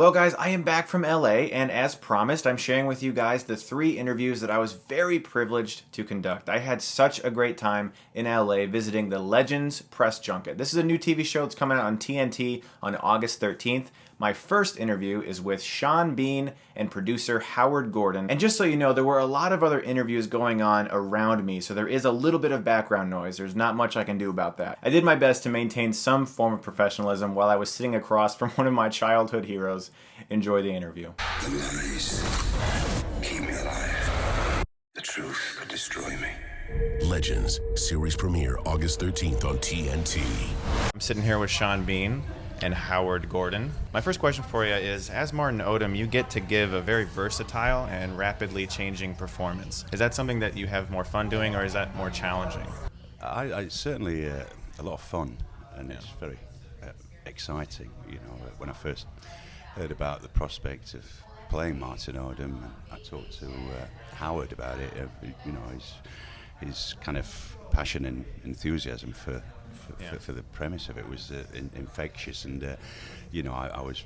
Well, guys, I am back from LA, and as promised, I'm sharing with you guys the 3 interviews that I was very privileged to conduct. I had such a great time in LA visiting the Legends Press Junket. This is a new TV show that's coming out on TNT on August 13th. My first interview is with Sean Bean and producer Howard Gordon. And just so you know, there were a lot of other interviews going on around me, so there is a little bit of background noise. There's not much I can do about that. I did my best to maintain some form of professionalism while I was sitting across from one of my childhood heroes. Enjoy the interview. The lies keep me alive. The truth could destroy me. Legends, series premiere August 13th on TNT. I'm sitting here with Sean Bean and Howard Gordon. My first question for you is, as Martin Odom, you get to give a very versatile and rapidly changing performance. Is that something that you have more fun doing, or is that more challenging? I certainly a lot of fun, and it's very exciting. You know, when I first heard about the prospect of playing Martin Odom, and I talked to Howard about it. You know, his kind of passion and enthusiasm for the premise of it was infectious, and you know, I was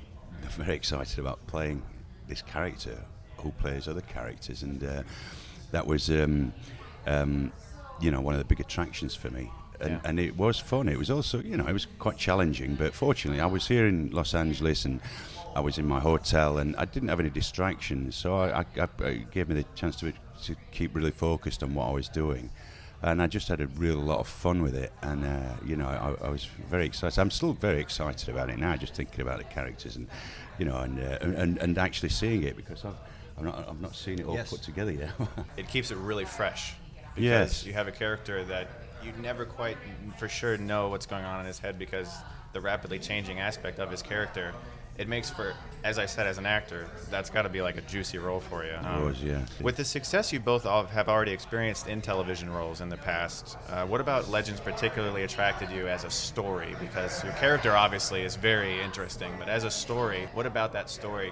very excited about playing this character who plays other characters, and that was you know, one of the big attractions for me. And it was fun. It was also, you know, it was quite challenging, but fortunately I was here in Los Angeles and I was in my hotel and I didn't have any distractions, so it gave me the chance to keep really focused on what I was doing. And I just had a real lot of fun with it, and you know, I was very excited. I'm still very excited about it now, just thinking about the characters, and you know, and actually seeing it, because I've not seen it all put together yet. It keeps it really fresh, because yes, you have a character that you never quite for sure know what's going on in his head, because the rapidly changing aspect of his character, it makes for, as I said, as an actor, that's got to be like a juicy role for you. With the success you both have already experienced in television roles in the past, what about Legends particularly attracted you as a story? Because your character obviously is very interesting, but as a story, what about that story,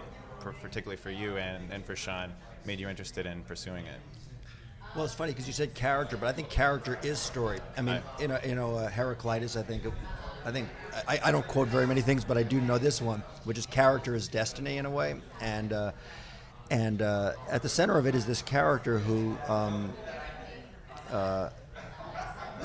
particularly for you and for Sean, made you interested in pursuing it? Well, it's funny because you said character, but I think character is story. I mean, Heraclitus, I don't quote very many things, but I do know this one, which is character is destiny in a way. And at the center of it is this character who,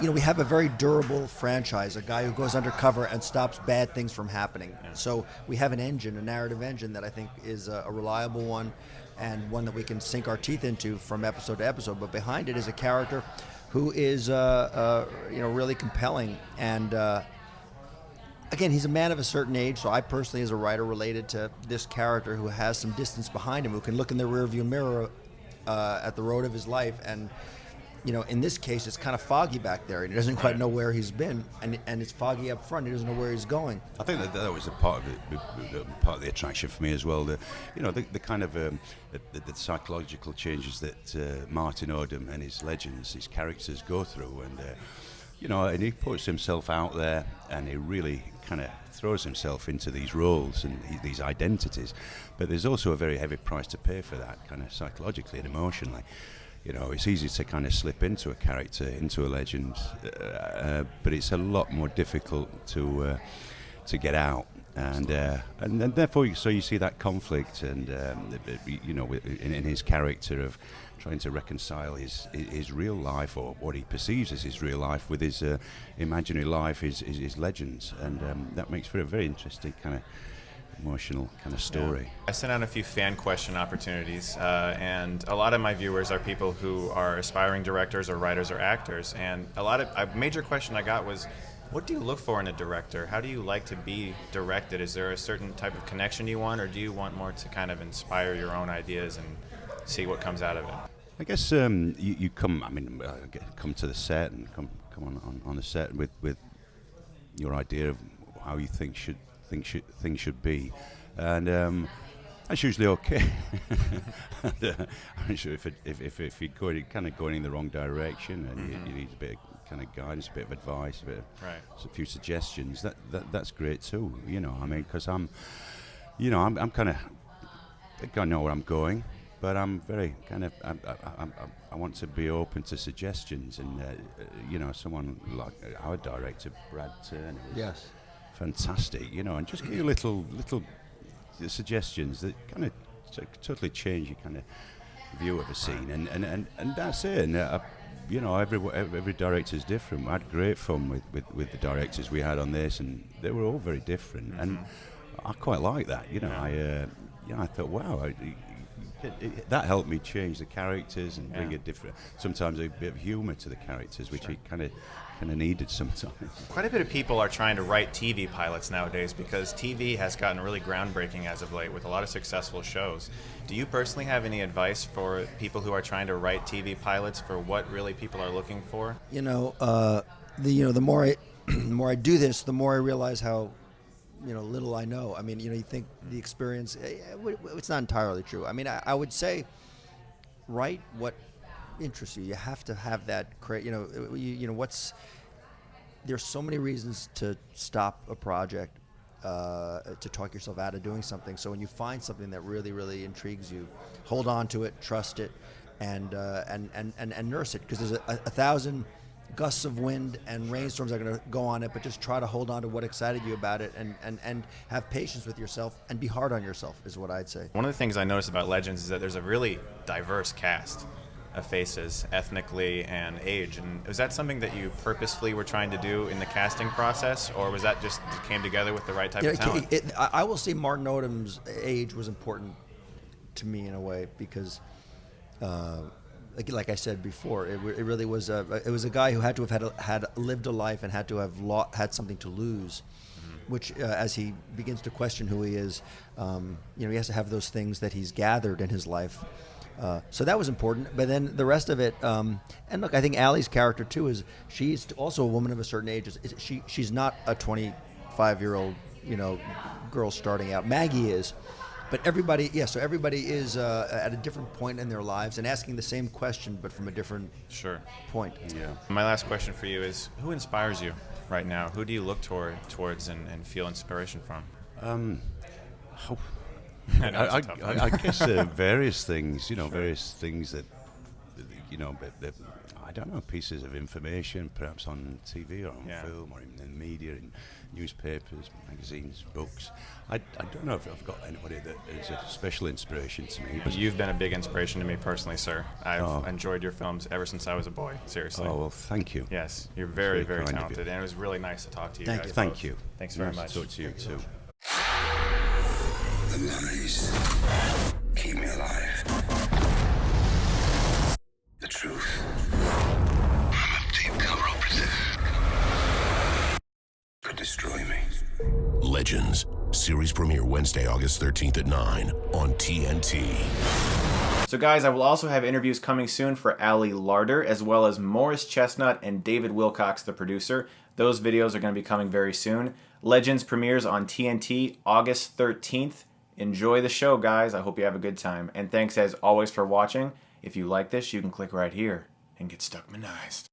you know, we have a very durable franchise, a guy who goes undercover and stops bad things from happening. Yeah. So we have an engine, a narrative engine that I think is a reliable one, and one that we can sink our teeth into from episode to episode. But behind it is a character who is, you know, really compelling. And again, he's a man of a certain age, so I personally, as a writer, related to this character who has some distance behind him, who can look in the rearview mirror at the road of his life, and you know, in this case, it's kind of foggy back there, and he doesn't quite know where he's been, and it's foggy up front. He doesn't know where he's going. I think that was a part of it, part of the attraction for me as well. The kind of the psychological changes that Martin Odom and his legends, his characters, go through, and you know, and he puts himself out there, and he really kind of throws himself into these roles and these identities. But there's also a very heavy price to pay for that, kind of psychologically and emotionally. You know, it's easy to kind of slip into a character, into a legend, but it's a lot more difficult to get out, and therefore, so you see that conflict, and you know, in his character of trying to reconcile his real life, or what he perceives as his real life, with his imaginary life, his legends, and that makes for a very interesting kind of emotional kind of story. Yeah. I sent out a few fan question opportunities, and a lot of my viewers are people who are aspiring directors or writers or actors, and a major question I got was, what do you look for in a director? How do you like to be directed? Is there a certain type of connection you want, or do you want more to kind of inspire your own ideas and see what comes out of it? I guess you come come to the set and come on the set with your idea of how you think things should be, and that's usually okay. I'm sure if you're going in the wrong direction, and you need a bit of kind of guidance, a bit of advice, a few suggestions, that's great too. You know, I mean, because I'm kind of, I think I know where I'm going, but I'm very kind of, I want to be open to suggestions, and you know, someone like our director Brad Turner. Yes. Fantastic, you know, and just give you little the suggestions that kind of totally change your kind of view of a scene, and that's it. And you know, every director's different. We had great fun with the directors we had on this, and they were all very different, and I quite like that. You know, I thought, wow. That helped me change the characters and bring a different, sometimes a bit of humour to the characters, which we kind of needed sometimes. Quite a bit of people are trying to write TV pilots nowadays because TV has gotten really groundbreaking as of late with a lot of successful shows. Do you personally have any advice for people who are trying to write TV pilots for what really people are looking for? You know, the more I do this, the more I realize how little I know. I mean, you think the experience, it's not entirely true. I mean, I would say write what interests you. You have to have that, there's so many reasons to stop a project, to talk yourself out of doing something. So when you find something that really, really intrigues you, hold on to it, trust it, and nurse it, because there's a thousand gusts of wind and rainstorms are going to go on it, but just try to hold on to what excited you about it, and have patience with yourself and be hard on yourself, is what I'd say. One of the things I noticed about Legends is that there's a really diverse cast of faces, ethnically and age. And was that something that you purposefully were trying to do in the casting process, or was that just came together with the right type of talent? I will say Martin Odom's age was important to me in a way, because like I said before, it really was a guy who had to have had lived a life and had to have had something to lose, which as he begins to question who he is, he has to have those things that he's gathered in his life. So that was important, but then the rest of it, and look, I think Allie's character too she's also a woman of a certain age. She's not a 25-year-old girl starting out. Maggie is. But everybody is at a different point in their lives and asking the same question, but from a different point. Yeah. My last question for you is, who inspires you right now? Who do you look towards and feel inspiration from? I guess various things, various things that I don't know, pieces of information, perhaps on TV or on film or in media, in newspapers, magazines, books. I don't know if I've got anybody that is a special inspiration to me. But you've been a big inspiration to me personally, sir. I've enjoyed your films ever since I was a boy, seriously. Oh, well, thank you. Yes, you're very, very talented, and it was really nice to talk to you guys. Thank you. Thanks very much. To talk to you, too. The lies keep me alive. The truth. I'm a deep cover operative. Could destroy me. Legends. Series premiere Wednesday, August 13th at 9 on TNT. So guys, I will also have interviews coming soon for Ali Larder, as well as Morris Chestnut and David Wilcox, the producer. Those videos are going to be coming very soon. Legends premieres on TNT August 13th. Enjoy the show, guys. I hope you have a good time. And thanks as always for watching. If you like this, you can click right here and get Stuckmanized.